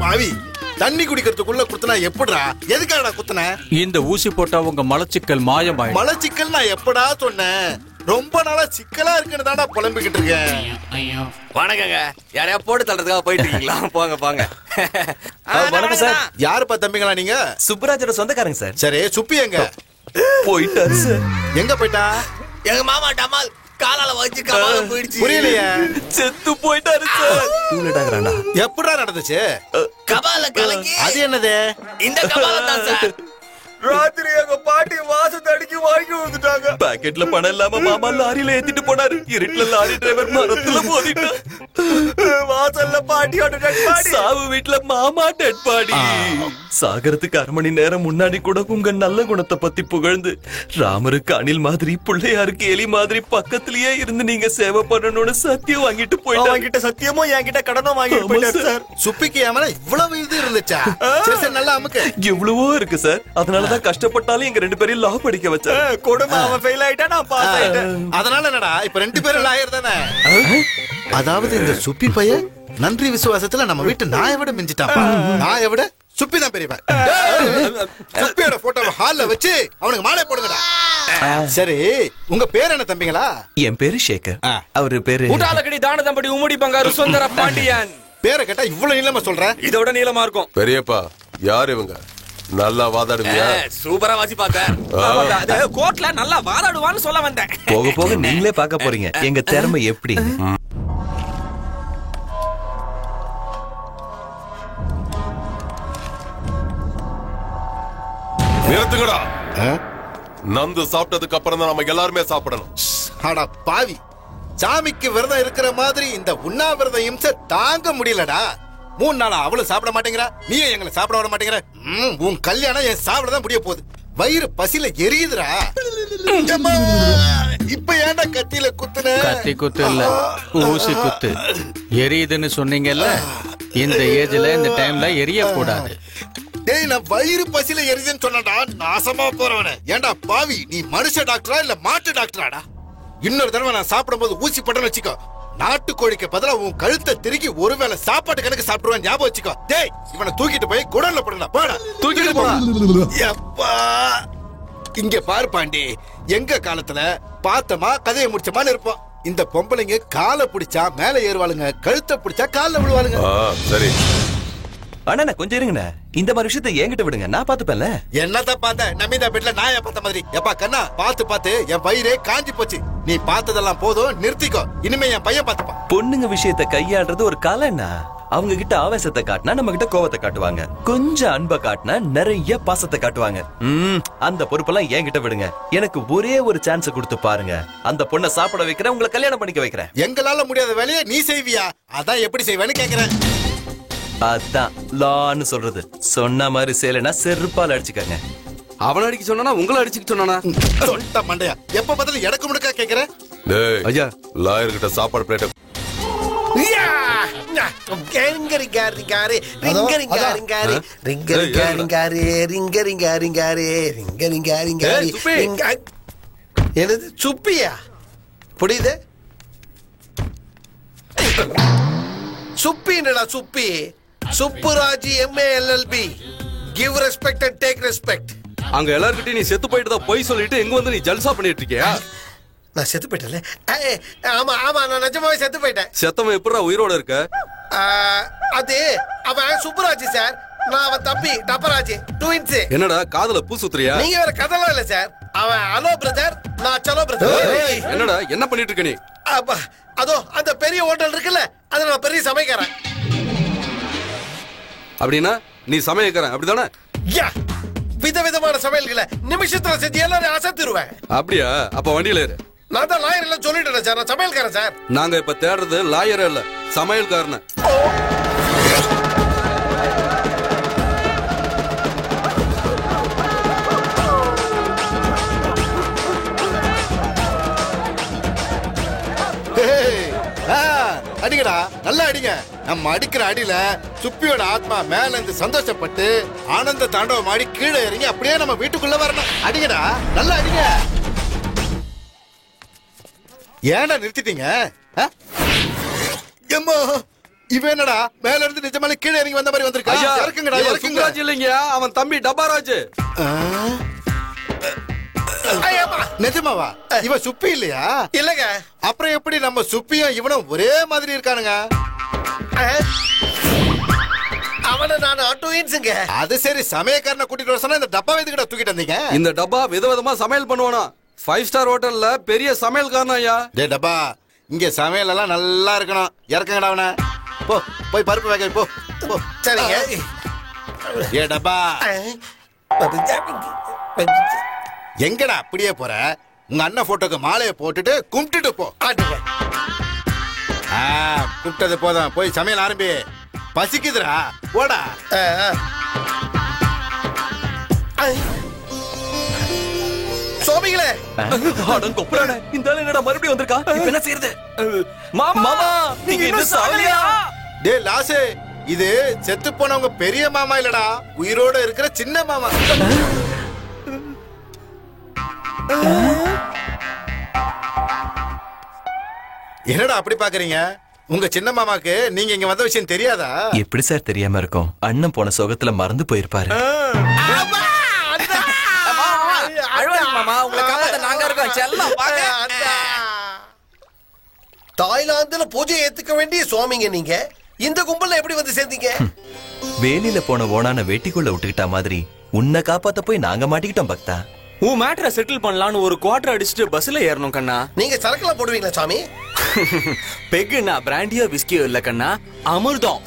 பாவி, தண்ணி குடிக்கிறதுக்குள்ள குத்துனா எப்படா? எதுக்காகடா குத்துன? இந்த ஊசி போட்டா உங்க மலச்சிக்கல் மாயமாயிடும். மலச்சிக்கல் நான் எப்படா சொன்னேன்? ரொம்ப நாளா சிக்கலா இருக்குன்னு தானே புலம்பிக்கிட்டு இருக்கேன். வணக்கங்க. யாரையா போட்டு தள்ளுறதுக்காக போயிட்டு இருக்கீங்களா? போங்க போங்க. வணக்கம் சார். யாருப்பா தம்பிங்களா நீங்க? சுப்பராஜோட சொந்தக்காரங்க சார். சரி, சுப்பி எங்க போயிட்டாரு சார். எங்க போயிட்டா? எங்க மாமா டமால் காலால வச்சு கமால போயிடுச்சு. புரியலையே. செத்து போயிட்டாரு சார். டூலெட் எப்படா நடந்துச்சு? கபால கலங்கி. அது என்னது? இந்த கபால தான் சார். ராத்திரி எங்க பாட்டி வாசத்தை அடிக்கி வாங்கி வந்துட்டாங்க. பாக்கெட்ல பணம் இல்லாம மாமா லாரியில ஏத்திட்டு போனாரு. இருட்டுல லாரி டிரைவர் மரத்துல மோதிட்டான். வாசல்ல பாட்டியோட டெட் பாடி. சாவு வீட்டுல மாமா டெட் பாடி. சாகரத்துக்கு 1/2 மணி நேரம் முன்னாடி கூட உங்க நல்ல குணத்தை பத்தி புகழ்ந்து ராமருக்கு அணில் மாதிரி பிள்ளையாருக்கு எலி மாதிரி பக்கத்திலேயே இருந்து நீங்க சேவை பண்ணணும்னு சத்தியம் வாங்கிட்டு போயிட்டு வாங்கிட்ட சத்தியமும் என்கிட்ட கடனும் வாங்கிட்டு போயிட்டாரு சார். சுப்பிக்கு ஏமல இவ்வளவு இது இருந்துச்சா? சரி நல்லா அமுக்கு. எவ்வளவோ இருக்கு சார். அதனாலதான் கஷ்டப்பட்டாலும் எங்க 2 பேரையும் லா படிக்க வச்சா. கொடுமை அவன் ஃபெயில் ஆயிட்டா நான் பாஸ் ஆயிட்டேன். அதனால என்னடா இப்ப 2 பேரும் லாயர் தானே? அதாவது இந்த சுப்பி பையன் நன்றி விசுவாசத்துல நம்ம வீட்டு நாயை விட மிஞ்சிட்டான். நாயை விட சுப்பி தான் பெரியவன். சுப்பியோட போட்டோவை ஹால்ல வச்சு அவனுக்கு மாலை போடுங்கடா. சரி, உங்க பேர் என்ன தம்பிங்களா? என் பேரு சேகர். அவரு பேரு ஊட்டாலக்கடி தான தம்படி உம்முடி பங்காரு சுந்தர பாண்டியன். பேரை கேட்டா இவ்வளவு நீளமா சொல்ற? இதோட நீளமா இருக்கும். பெரியப்பா, யார் இவங்க? நல்லா வாதாடுவியா? சூப்பரா வாசி பாக்க. கோர்ட்ல நல்லா வாதாடுவான்னு சொல்ல வந்தேன். போக போக நீங்களே பார்க்க போறீங்க எங்க திறமை எப்படி. நிறுத்துங்கடா. நந்து சாப்பிட்டதுக்கு அப்புறம் தான் நம்ம எல்லாருமே சாப்பிடணும். அடா பாவி, சாமிக்கு விரதம் இருக்கிற மாதிரி இந்த உண்ணாவிரத இம்சை தாங்க முடியலடா. 3 நாளா அவளும் சாப்பிட மாட்டேங்கிறா, நீயும் எங்களை சாப்பிட விட மாட்டேங்கிற. உன் கல்யாணம் என் சாப்பிடதான் முடிய போகுது. வயிறு பசியில எரியுதுடா. இப்ப ஏன்டா கத்தியில குத்துன? கத்தி குத்து இல்ல, ஊசி குத்து. எரியுதுன்னு சொன்னீங்கல்ல, இந்த ஏஜ்ல இந்த டைம்ல எரிய கூடாது. டேய், நான் வயிறு பசியில எரியுதுன்னு சொன்னடா. நாசமா போறவனே. ஏன்டா பாவி, நீ மனுஷ டாக்டரா இல்ல மாட்டு டாக்டராடா? இன்னொரு தடவை நான் சாப்பிடும் போது ஊசி பட்டன்னு வச்சுக்கோ, நாட்டுக்கோழிக்கு பதிலா உன் கழுத்தை திருக்கி ஒருவேளை சாப்பாட்டு கணக்கு சாப்பிடுவான். ஞாபகம் வச்சுக்கோ. டேய், இவனை தூக்கிட்டு போய் குடல்ல போடுடா. போடா, தூக்கிட்டு போ. இங்க பாரு பாண்டி, எங்க காலத்துல பார்த்தமா கதையை முடிச்சமான்னு இருப்போம். இந்த பொம்பளைங்க காலை பிடிச்சா மேல ஏறுவாளுங்க, கழுத்தை பிடிச்சா கால்ல விழுவாளுங்க. சரி அண்ணா கொஞ்சம் இருங்கண்ணே. இந்த மாதிரி விஷயத்தை என்கிட்ட விடுங்க, நான் பாத்துப்பேன்ல. என்னதான் பார்த்த? நமிதா பெட்ல நான் பார்த்த மாதிரி. எப்பா கண்ணா, பார்த்து என் வயிறே காஞ்சி போச்சு. நீ பார்த்ததெல்லாம் போதும், நிறுத்திக்கோ. இனிமே என் பையன் பார்த்துப்பான். பொண்ணுங்க விஷயத்தை கையாடுறது ஒரு கலைன்னா. அவங்க கிட்ட ஆவேசத்தை காட்டினா நம்ம கிட்ட கோவத்தை காட்டுவாங்க. கொஞ்சம் அன்பை காட்டினா நிறைய பாசத்தை காட்டுவாங்க. அந்த பொறுப்பெல்லாம் என்கிட்ட விடுங்க. எனக்கு ஒரே ஒரு சான்ஸ் கொடுத்து பாருங்க. அந்த பொண்ணை சாப்பிட வைக்கிறேன், உங்களை கல்யாணம் பண்ணிக்க வைக்கிறேன். எங்களால முடியாத வேலையை நீ செய்வியா? அதான் எப்படி செய்வேன்னு கேக்குறேன். அதான் லான்னு சொல்றது. சொன்ன மாதிரி செய்யலைன்னா செருப்பால் அடிச்சுக்கங்க. அவன் அடிக்க சொன்னா உங்களை அடிச்சுக்க சொன்னானா? சொல்லிட்ட மண்டையா, எப்ப பார்த்தாலும் எனக்கு முடுக்கா கேக்குறேன். ஐயா, லாயர் கிட்ட சாப்பாடு பிளேட். என்னது சுப்பியா? புரியுது? சுப்பின்றா சுப்பி. Subbaraj MA LLB. Give respect and take respect. அங்க எல்லார்கிட்டயும் நீ செத்து போயிட்டு தான் போய் சொல்லிட்டு எங்க வந்து நீ ஜல்சா பண்ணிட்டு இருக்கியா? நான் செத்து போயிட்டேன்ல. ஆமா ஆமா, நான் நிஜமாவே செத்து போயிட்டேன். செத்தவன் எப்படா உயிரோட இருக்க? அது அவன் சுப்புராஜ் சார், நான் அவன் தம்பி டப்பராஜ், ட்வின்ஸ். என்னடா காதுல பூ சுத்துறியா? நீங்க வேற கதலாம் இல்ல சார். அவன் ஹலோ பிரதர், நான் சலோ பிரதர். என்னடா என்ன பண்ணிட்டு இருக்க நீ? அதோ அந்த பெரிய ஹோட்டல் இருக்குல்ல, அது நான் பெரிய சமைக்கிறேன். அப்படின்னா நீ சமைக்கிறேன் அப்படிதானே? விதவிதமான சமையல்களை நிமிஷத்துல செஞ்சு எல்லாரும் அசத்திடுவேன். அப்படியா? அப்ப வண்டியில ஏறு. நான் தான் லாயர் எல்லாம் சொல்லிட்டேன் சார், நான் சமையல்காரன் சார். நாங்க இப்ப தேடுறது லாயர் இல்ல, சமையல்காரன். அடிங்கடா, நல்லா அடிங்க. நம்ம அடிக்கிற அடியில சுப்பியோட ஆத்மா மேல இருந்து சந்தோஷப்பட்டு ஆனந்த தாண்டவம் ஆடி கீழே இறங்கி அப்படியே நம்ம வீட்டுக்குள்ள வரணும். அடிங்கடா, நல்லா அடிங்க. ஏன்டா நிறுத்திட்டீங்க? எம்மா, இவன் என்னடா மேல இருந்து நிஜமாலே கீழே இறங்கி வந்த மாதிரி வந்திருக்கா? இறக்குங்கடா, இறக்குங்க. சுப்ராஜ் இல்லைங்க, அவன் தம்பி டப்பாராஜ். நிஜமாவா? இவன் சுப்பி இல்லையா? இல்லங்க. அப்புறம் எப்படி நம்ம சுப்பியும் இவனும் ஒரே மாதிரி இருக்கானுங்க? அவனை நான் ட்வின்ஸ்ங்க. அது சரி, சமயக்காரனை கூட்டிட்டு வர சொன்னா இந்த டப்பா எதுக்கிட்ட தூக்கிட்டு வந்தீங்க? இந்த டப்பா விதவிதமா சமையல் பண்ணுவானா. 5 ஸ்டார் ஹோட்டல்ல பெரிய சமையல்காரன் ஐயா. டே டப்பா, இங்க சமையல் எல்லாம் நல்லா இருக்கணும். இறக்குங்கடா அவனை. போ, போய் பருப்பு வேக போ. சரிங்க. ஏ டப்பா, எங்கடா அப்படியே போற? உங்க அண்ணன் போட்டோக்கு மாலையை போட்டுட்டு கும்பிட்டுட்டு போ. கும்பிட்டது போதும், போய் சமையல் ஆரம்பி. பசிக்குதுடா, போடா. சோமிகளே, அடங்கொப்பறானே, இந்த ஆளு என்னடா மறுபடியும் வந்திருக்கா? இப்ப என்ன செய்யறது? மாமா, நீங்க என்ன சாவலியா? டே லாசே, இது செத்து போனவங்க பெரிய மாமா இல்லடா, உயிரோட இருக்கிற சின்ன மாமா. என்னடா அப்படி பாக்குறீங்க? உங்க சின்ன மாமாக்கு நீங்க இங்க வந்த விஷயம் தெரியாதா? எப்படி சார் தெரியாம இருக்கும்? அண்ணன் போன சோகத்துல மறந்து போயிருப்பாரு. மாமா, உங்களை காப்பாத்த நாங்க இருக்கோம். செல்லம் வாங்க. தாய்லாந்துல பூஜை ஏத்துக்க வேண்டிய சுவாமிங்க நீங்க. இந்த கும்பல்ல எப்படி வந்து சேர்ந்தீங்க? வேலியில போன ஓனான வேட்டிக்குள்ள விட்டுக்கிட்டா மாதிரி உன்னை காப்பாத்த போய் நாங்க மாட்டிக்கிட்டோம் பக்தா. உன் மேட்டரை செட்டில் பண்ணலான்னு ஒரு குவார்டர் அடிச்சுட்டு பஸ்ல ஏறணும் கண்ணா. நீங்க சரக்குலாம் போடுவீங்களா சாமி? பெக்குண்ணா பிராண்டியோ விஸ்கியோ இல்ல கண்ணா, அமிர்தம்.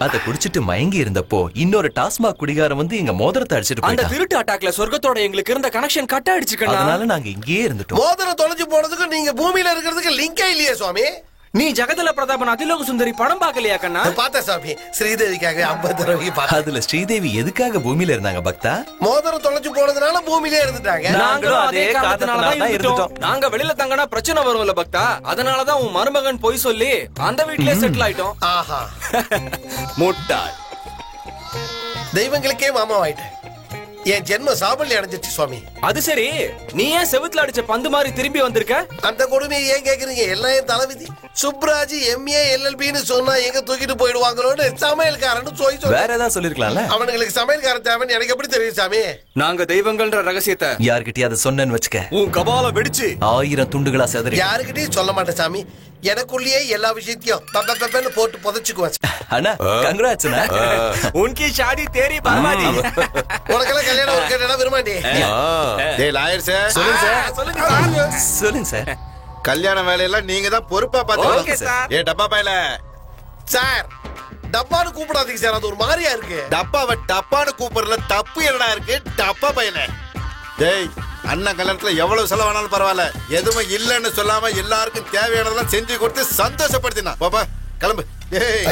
அத குடிச்சிட்டு மயங்கி இருந்தப்போ இன்னொரு டாஸ்மாக் குடிகாரன் வந்து எங்க மோதிரத்தை அடிச்சிட்டு அந்த போயிட்டான். திருட்டு அட்டாக்ல சொர்க்கத்தோட எங்களுக்கு இருந்த கனெக்ஷன் கட் ஆயிடுச்சு கண்ணா. அதனால நாங்க இங்கேயே இருந்துட்டோம். மோதிரம் தொலைஞ்சு போனதுக்கு நீங்க பூமியில இருக்கிறதுக்கு லிங்கே இல்லையே சுவாமி. நீ ஜெகதல பிரதாபன் அதிலோக சுந்தரி படம் பார்க்கலையா கண்ணா? பார்த்தேன் சாமி. ஸ்ரீதேவிக்காக 50 ரூபாய்க்கு பார்த்தேன். அதுல ஸ்ரீதேவி எதுக்காக பூமியில இருந்தாங்க பக்தா? மோதிரம் தொலைஞ்சு போனதுனால பூமியிலே இருந்துட்டாங்க. நாங்களும் அதே காரணத்தினால தான் இருந்தோம். நாங்க வெளியில தங்கனா பிரச்சனை வரும்ல பக்தா, அதனால தான் உன் மருமகன் போய் சொல்லி அந்த வீட்லயே செட்டில் ஆயிட்டோம். ஆஹா, முட்டாள். தெய்வங்களுக்கே மாமா ஆயிட்டேன். என் ஜென்ம சாபல்யம் அடைஞ்சிருச்சு சுவாமி. அது சரி, நீ ஏன் செவுத்துல அடிச்ச பந்து மாதிரி திரும்பி வந்திருக்க? அந்த கொடுமையை ஏன் கேக்குறீங்க? எல்லாம் என் தலைவிதி. சுப்ராஜ் MA LLBன்னு சொன்னா எங்க தூக்கிட்டு போயிடுவாங்களோன்னு சமையல்காரன்னு சொல்லி வேற ஏதாவது சொல்லிருக்கலாம்ல. அவனுங்களுக்கு சமையல்காரன் தேவைன்னு எனக்கு எப்படி தெரியும் சாமி? நாங்க தெய்வங்கள்ன்ற ரகசியத்தை யார்கிட்டயே அதை சொன்னேன்னு வச்சுக்க, உன் கபால வெடிச்சு 1000 துண்டுகளா செதறி. யாருக்கிட்டையும் சொல்ல மாட்டேன் சாமி. எனக்குள்ளேயே எல்லா விஷயத்தையும் போட்டு புதைச்சுக்குவேன். அண்ணா கங்க்ராட்ஸ்ண்ணா. உன்கி ஷாடி தேரி பர்பாதி. உனக்கெல்லாம் கல்யாணம் ஒரு கேட்டா விரும்பாண்டி. டேய் லாயர் சார், சொல்லுங்க சார். கல்யாண வேலையெல்லாம் நீங்க தான் பொறுப்பா ஓகே பாத்து. சார். ஏ டப்பா பையல, சார் டப்பான்னு கூப்பிடாதீங்க சார், அது ஒரு மாதிரியா இருக்கு. டப்பாவை டப்பான்னு கூப்பிடுறதுல தப்பு என்னடா இருக்கு? டப்பா பையல. டேய், அண்ணன் கல்யாணத்துல எவ்வளவு செலவானாலும் பரவாயில்ல, எதுவுமே இல்லன்னு சொல்லாம எல்லாருக்கும் தேவையானதெல்லாம் செஞ்சு கொடுத்து சந்தோஷப்படுத்தினா. பாப்பா கிளம்பு.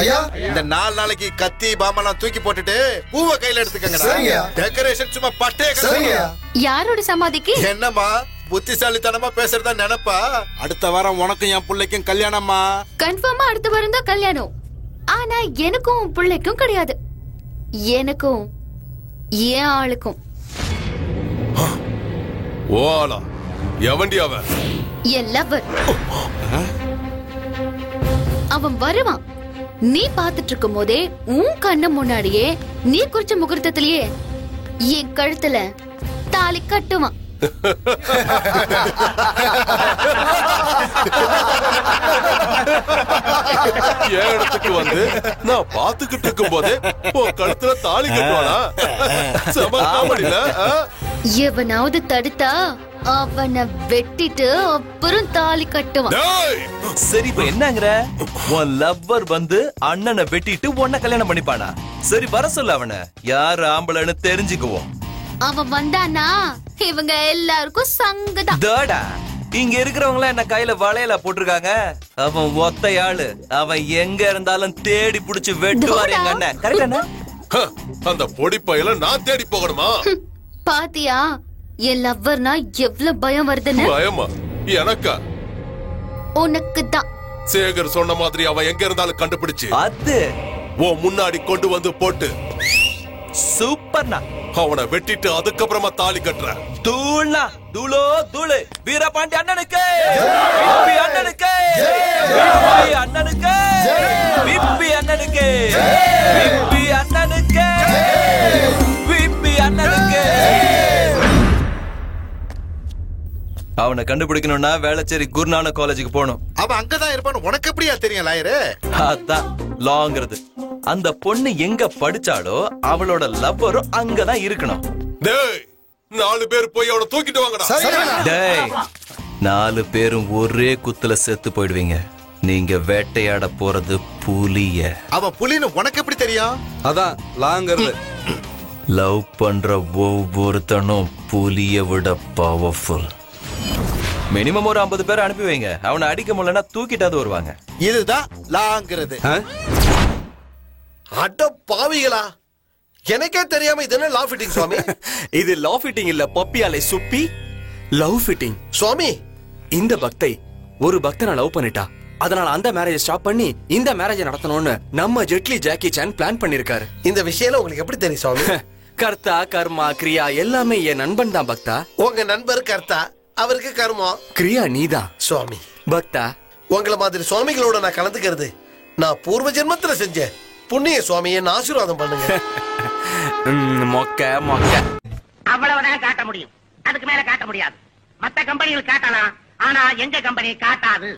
ஐயா, இந்த 4 நாளைக்கு கத்தி பாம்பெல்லாம் தூக்கி போட்டுட்டு பூவை கையில எடுத்துக்கங்க. டெக்கரேஷன் சும்மா பட்டே யாரோட சமாதிக்கு? என்னம்மா புத்திசாலித்தனமா பேசுறதா நினைப்பா? அடுத்த வாரம் உனக்கும் என் பிள்ளைக்கும் கல்யாணம்மா. கன்ஃபார்மா அடுத்த வாரம் தான் கல்யாணம். ஆனா எனக்கும் உன் பிள்ளைக்கும் கிடையாது. எனக்கும் என் ஆளுக்கும். ஓலா எவன்டி அவன்? என் லவர். அவன் வருவான். நீ பாத்துட்டு இருக்கும் போதே உன் கண்ணு முன்னாடியே நீ குறிச்ச முகூர்த்தத்திலேயே என் கழுத்துல தாலி கட்டுவான். என் இடத்துக்கு வந்து நான் பாத்துக்கிட்டு இருக்கும் போதே கழுத்துல தாலி கட்டுவானா? சமக்காமடியில எவனாவது தடுத்தா அவனை வெட்டிட்டு அப்புறம் தாலி கட்டுவான். சரி இப்ப என்னங்கற? உன் லவ்வர் வந்து அண்ணனை வெட்டிட்டு உன்னை கல்யாணம் பண்ணிப்பானா? சரி வர சொல்ல அவனை, யார் ஆம்பளைன்னு தெரிஞ்சுக்குவோம். அவன் வந்தானா இவங்க எல்லாருக்கும் சங்கதான். தடா இங்க இருக்கிறவங்க என்ன கையில வளையல போட்டிருக்காங்க. அவன் ஒத்தையாளு, அவன் எங்க இருந்தாலும் தேடி புடிச்சு வெட்டுவாரு எங்க அண்ணன். கரெக்டா? அந்த பொடி பையில நான் தேடி போகணுமா? பாத்தியா என் லவ்வர்னா எவ்வளவு பயம் வருதுன்னு? பயமா? எனக்கா? உனக்கு தான். சேகர் சொன்ன மாதிரி அவன் எங்க இருந்தாலும் கண்டுபிடிச்சு அது உன் முன்னாடி கொண்டு வந்து போட்டு சூப்பர்ண்ணா. அவனை வெட்டிட்டு அதுக்கப்புறமா தாலி கட்டுற. தூள்னா தூளோ தூளு. வீரபாண்டி அண்ணனுக்கு, விப்பி அண்ணனுக்கு, விப்பி அண்ணனுக்கு, விப்பி அண்ணனுக்கு, விப்பி அண்ணனுக்கு, விப்பி அண்ணனுக்கு. அவனை கண்டுபிடிக்கணும்னா வேளச்சேரி குருநானக் காலேஜுக்கு போகணும். அவன் அங்கதான் இருப்பான்னு உனக்கு எப்படியா தெரியும் லாயரு? அதான் லாங்கிறது. அந்த பொண்ணு எங்க படிச்சாலோ அவளோட லவ்வரும் அங்கதான் இருக்கணும். டேய் 4 பேர் போய் அவனை தூக்கிட்டு வாங்கடா. டேய் 4 பேரும் ஒரே குத்துல செத்து போயிடுவீங்க. நீங்க வேட்டையாட போறது புலிய. அவன் புலின்னு உனக்கு எப்படி தெரியும்? அதான் லாங்கிறது. லவ் பண்ற ஒவ்வொருத்தனும் புலிய விட பவர்ஃபுல். மினிமம் ஒரு 50 பேர் அனுப்பி வைங்க. அவனை அடிக்க முடியலன்னா தூக்கிட்டாது வருவாங்க. இதுதான் லாங்கிறது. அட பாவிகளா, எனக்கே தெரியாம இது என்ன லா ஃபிட்டிங் சுவாமி? இது லா ஃபிட்டிங் இல்ல பப்பியாலை சுப்பி, லவ் ஃபிட்டிங். சுவாமி, இந்த பக்தை ஒரு பக்தனை லவ் பண்ணிட்டா. அதனால அந்த மேரேஜ் ஸ்டாப் பண்ணி இந்த மேரேஜ் நடத்தணும்னு நம்ம ஜெட்லி ஜாக்கி சான் பிளான் பண்ணிருக்காரு. இந்த விஷயம் உங்களுக்கு எப்படி தெரியும் சுவாமி? கர்த்தா கர்மா கிரியா எல்லாமே என் நண்பன் தான் பக்தா. உங்க நண்பர் கர்த்தா, அவருக்கு கர்மம். கிரியா நீதான் சுவாமி. பக்தா. உங்களை மாதிரி சுவாமிகளோட நான் கலந்துக்கிறது நான் பூர்வ ஜென்மத்துல செஞ்சேன் புண்ணிய. சுவாமி என்ன ஆசீர்வாதம் பண்ணுங்க. மொக்க மொக்க. அவ்வளவுதான் காட்ட முடியும், அதுக்கு மேல காட்ட முடியாது. மத்த கம்பெனிகள் காட்டலாம், ஆனா எங்க கம்பெனி காட்டாது.